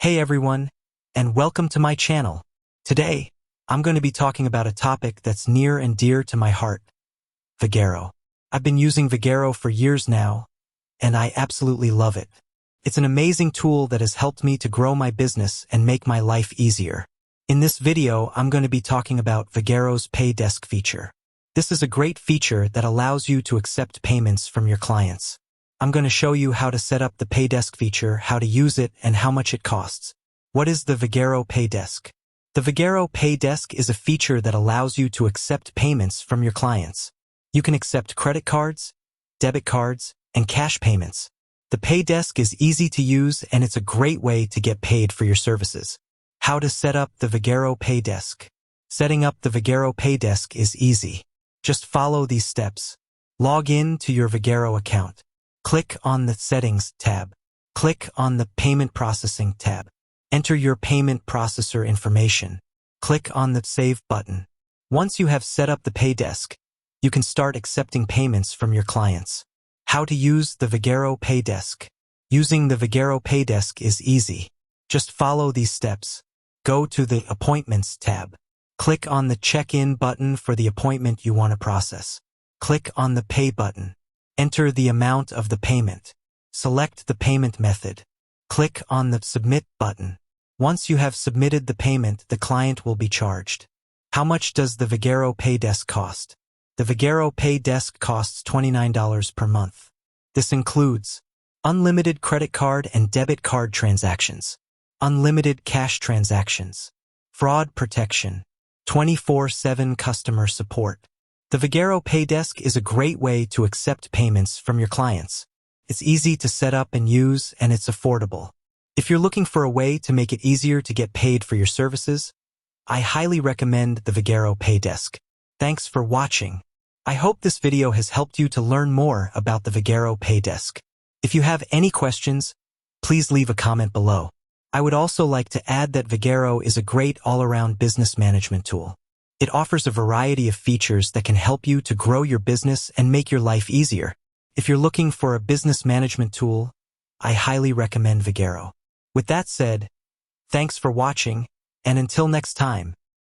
Hey everyone, and welcome to my channel. Today, I'm going to be talking about a topic that's near and dear to my heart, Vagaro. I've been using Vagaro for years now, and I absolutely love it. It's an amazing tool that has helped me to grow my business and make my life easier. In this video, I'm going to be talking about Vagaro's Pay Desk feature. This is a great feature that allows you to accept payments from your clients. I'm going to show you how to set up the Pay Desk feature, how to use it, and how much it costs. What is the Vagaro Pay Desk? The Vagaro Pay Desk is a feature that allows you to accept payments from your clients. You can accept credit cards, debit cards, and cash payments. The Pay Desk is easy to use and it's a great way to get paid for your services. How to set up the Vagaro Pay Desk? Setting up the Vagaro Pay Desk is easy. Just follow these steps. Log in to your Vagaro account. Click on the Settings tab. Click on the Payment Processing tab. Enter your payment processor information. Click on the Save button. Once you have set up the Pay Desk, you can start accepting payments from your clients. How to use the Vagaro Pay Desk? Using the Vagaro Pay Desk is easy. Just follow these steps. Go to the Appointments tab. Click on the Check-in button for the appointment you want to process. Click on the Pay button. Enter the amount of the payment. Select the payment method. Click on the Submit button. Once you have submitted the payment, the client will be charged. How much does the Vagaro Pay Desk cost? The Vagaro Pay Desk costs $29 per month. This includes unlimited credit card and debit card transactions, unlimited cash transactions, fraud protection, 24/7 customer support. The Vagaro Pay Desk is a great way to accept payments from your clients. It's easy to set up and use, and it's affordable. If you're looking for a way to make it easier to get paid for your services, I highly recommend the Vagaro Pay Desk. Thanks for watching. I hope this video has helped you to learn more about the Vagaro Pay Desk. If you have any questions, please leave a comment below. I would also like to add that Vagaro is a great all-around business management tool. It offers a variety of features that can help you to grow your business and make your life easier. If you're looking for a business management tool, I highly recommend Vagaro. With that said, thanks for watching, and until next time.